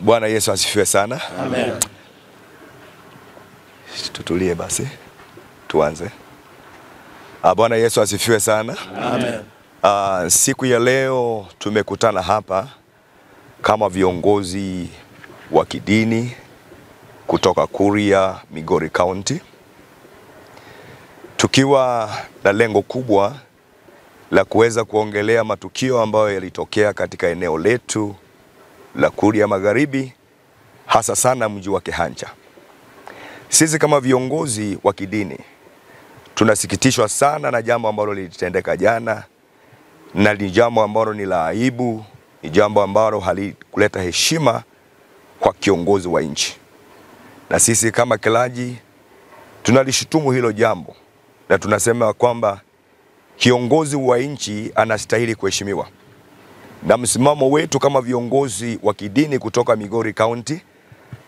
Bwana Yesu asifiwe sana. Amen. Tutulie basi. Tuanze. Bwana Yesu asifiwe sana. Amen. Siku ya leo tumekutana hapa kama viongozi wa kidini kutoka Kuria, Migori County. Tukiwa na lengo kubwa la kuweza kuongelea matukio ambayo yalitokea katika eneo letu la Kuria Magharibi, hasa sana mji wa Kehanja. Sisi kama viongozi wa kidini tunasikitishwa sana na jambo ambalo lilitendeka jana, na ni jambo ambalo ni la aibu, ni jambo ambalo halikuleta heshima kwa kiongozi wa nchi. Na sisi kama kilaji tunalishutumu hilo jambo, na tunasema kwamba kiongozi wa nchi anastahili kuheshimiwa. Na msimamo wetu kama viongozi wa kidini kutoka Migori County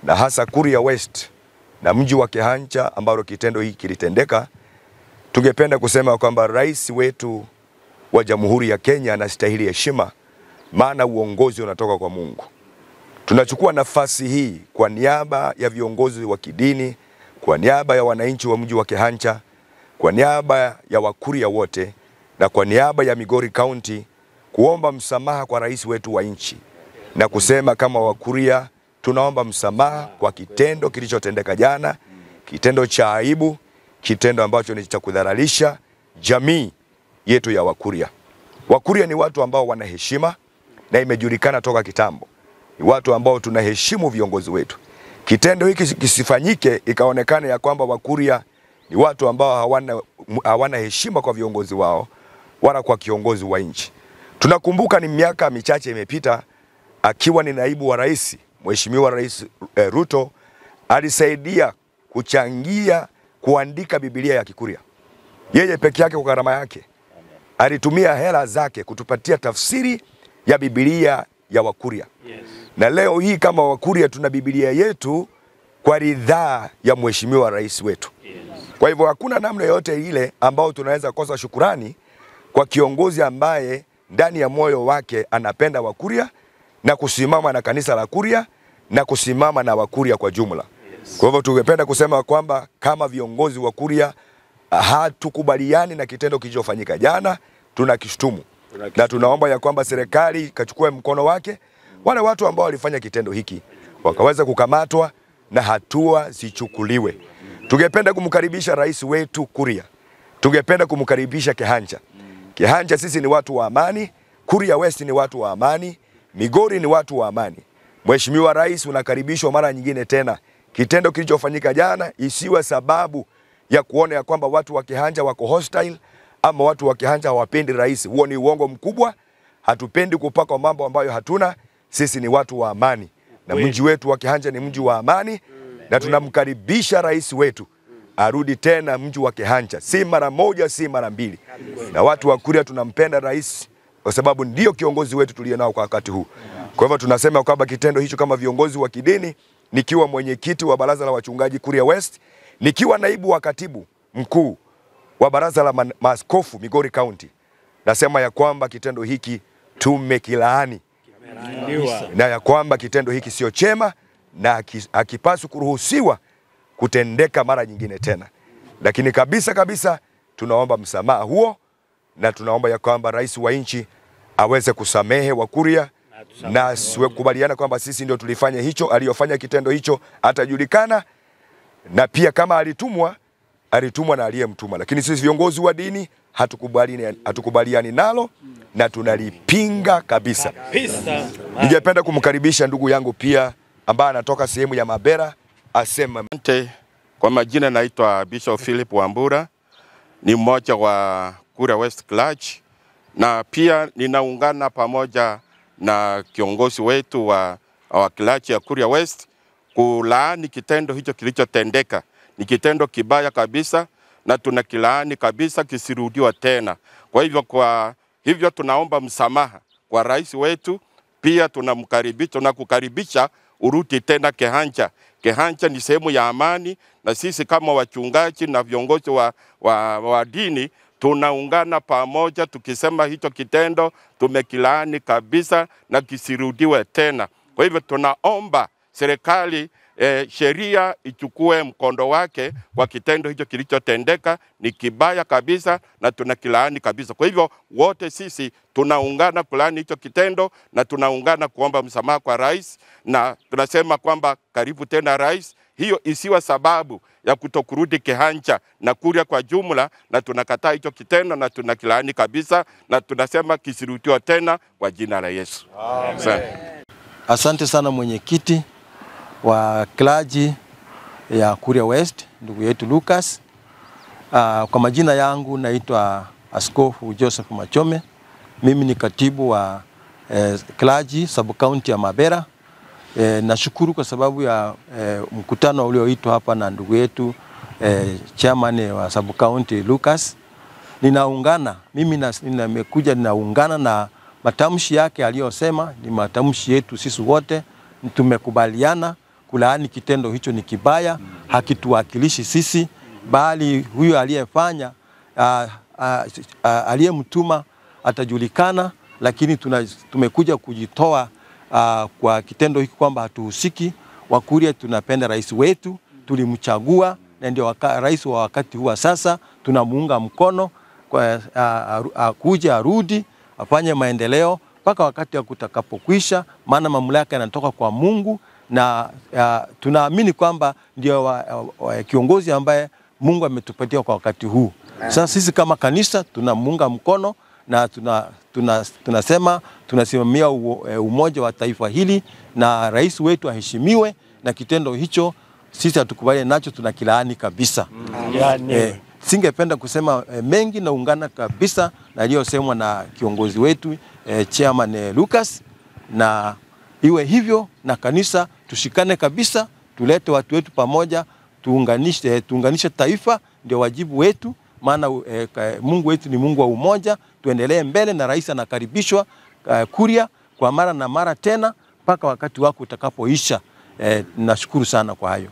na hasa Kuria West na mji wa Kehanja ambao kitendo hiki kilitendeka, tungependa kusema kwamba rais wetu wa Jamhuri ya Kenya anastahili heshima, maana uongozi unatoka kwa Mungu. Tunachukua nafasi hii kwa niaba ya viongozi wa kidini, kwa niaba ya wananchi wa mji wa Kehanja, kwa niaba ya Wakuria wote na kwa niaba ya Migori County kuomba msamaha kwa rais wetu wa nchi, na kusema kama Wakuria tunaomba msamaha kwa kitendo kilichotendeka jana, kitendo cha aibu, kitendo ambacho ni cha kudharalisha jamii yetu ya Wakuria. Wakuria ni watu ambao wana heshima na imejulikana toka kitambo. Ni watu ambao tunaheshimu viongozi wetu. Kitendo hiki kisifanyike ikaonekana ya kwamba Wakuria ni watu ambao hawana heshima kwa viongozi wao wala kwa kiongozi wa nchi. Tunakumbuka ni miaka michache imepita, akiwa ni naibu wa rais, Mheshimiwa Rais Ruto alisaidia kuchangia kuandika Biblia ya Kikuria. Yeye peke yake kwa gharama yake alitumia hela zake kutupatia tafsiri ya Biblia ya Wakuria. Yes. Na leo hii kama Wakuria tuna Biblia yetu kwa ridhaa ya Mheshimiwa Rais wetu. Yes. Kwa hivyo hakuna namna yote ile ambao tunaweza kosa shukurani kwa kiongozi ambaye ndani ya moyo wake anapenda Wakuria na kusimama na kanisa la Kuria na kusimama na Wakuria kwa jumla. Yes. Kwa hivyo tungependa kusema kwamba kama viongozi wa Kuria hatukubaliani na kitendo kilichofanyika jana, tunakishtumu. Na tunaomba ya kwamba serikali ikachukue mkono wake, wale watu ambao walifanya kitendo hiki wakaweza kukamatwa na hatua zichukuliwe. Tungependa kumkaribisha rais wetu Kuria. Tungependa kumkaribisha Kehanja. Kehanja sisi ni watu wa amani, Kuria West ni watu wa amani, Migori ni watu wa amani. Mheshimiwa Rais, unakaribishwa mara nyingine tena. Kitendo kilichofanyika jana isiwe sababu ya kuona ya kwamba watu wa Kehanja wako hostile ama watu wa Kehanja hawapendi rais. Huo ni uongo mkubwa. Hatupendi kupaka mambo ambayo hatuna. Sisi ni watu wa amani. Na mji wetu wa Kehanja ni mji wa amani, na tunamkaribisha rais wetu arudi tena mji wa Kehanja, si mara moja, si mara mbili. Na watu wa Kuria tunampenda rais kwa sababu ndio kiongozi wetu tulio nao kwa wakati huu. Kwa hivyo tunasema kwamba kitendo hicho kama viongozi wa kidini, nikiwa mwenyekiti wa baraza la wachungaji Kuria West, nikiwa naibu wa katibu mkuu wa baraza la maaskofu Migori County, nasema ya kwamba kitendo hiki tumekilaani na ya kwamba kitendo hiki sio chema na hakipaswi kuruhusiwa kutendeka mara nyingine tena. Lakini kabisa tunaomba msamaha huo, na tunaomba ya kwamba rais wa nchi aweze kusamehe Wakuria na kubaliana kwamba sisi ndio tulifanya hicho, aliyofanya kitendo hicho atajulikana, na pia kama alitumwa na aliyemtuma. Lakini sisi viongozi wa dini hatukubaliani nalo na tunalipinga kabisa. Ningependa kumkaribisha ndugu yangu pia ambaye anatoka sehemu ya Mabera asema. Kwa majina naitwa Bishop Philip Wambura, ni mmoja wa Kuria West Clergy, na pia ninaungana pamoja na kiongozi wetu wa clergy ya Kuria West kulaani kitendo hicho kilichotendeka. ni kitendo kibaya kabisa na tunakilaani kabisa kisirudiwa tena. Kwa hivyo tunaomba msamaha kwa rais wetu, pia tunakukaribisha urudi tena Kehancha. Kehancha ni sehemu ya amani, na sisi kama wachungaji na viongozi wa dini tunaungana pamoja tukisema hicho kitendo tumekilaani kabisa na kisirudiwe tena. Kwa hivyo tunaomba serikali sheria ichukue mkondo wake kwa kitendo hicho kilichotendeka, ni kibaya kabisa na tunakilaani kabisa. Kwa hivyo wote sisi tunaungana kulaani hicho kitendo na tunaungana kuomba msamaha kwa rais, na tunasema kwamba karibu tena rais. Hiyo isiwa sababu ya kutokurudi Kehancha na Kuria kwa jumla, na tunakataa hicho kitendo na tunakilaani kabisa na tunasema kisirudiwe tena kwa jina la Yesu. Amen. Asante sana mwenyekiti wa klaji ya Kuria West, ndugu yetu Lucas. Kwa majina yangu naitwa Askofu Joseph Machome. Mimi ni katibu wa klaji sub-county ya Mabera. Nashukuru kwa sababu ya mkutano ulioitwa hapa na ndugu yetu chairman wa sub-county Lucas. Nimekuja ninaungana na matamshi yake aliyosema, ni matamshi yetu sisi wote. Tumekubaliana kulaani kitendo hicho, ni kibaya, hakituwakilishi sisi, bali huyo aliyefanya aliyemtuma atajulikana, lakini tumekuja kujitoa kwa kitendo hiki kwamba hatuhusiki. Wakuria tunapenda rais wetu, tulimchagua na ndio rais wa wakati huu sasa, tunamuunga mkono kwa kuja arudi afanye maendeleo mpaka wakati wa kutakapokwisha, maana mamlaka yanatoka kwa Mungu, na tunaamini kwamba ndio kiongozi ambaye Mungu ametupatia kwa wakati huu. Sasa sisi kama kanisa tunamuunga mkono na tunasema tunasimamia umoja wa taifa hili na rais wetu aheshimiwe, na kitendo hicho sisi hatukubali nacho, tunakilaani kabisa. Singependa kusema mengi, na ungana kabisa na aliyosemwa na kiongozi wetu chairman Lucas, na iwe hivyo, na kanisa tushikane kabisa, tulete watu wetu pamoja, tuunganishe taifa, ndio wajibu wetu, maana Mungu wetu ni Mungu wa umoja. Tuendelee mbele, na rais anakaribishwa Kuria kwa mara na mara tena mpaka wakati wako utakapoisha. Nashukuru sana kwa hayo.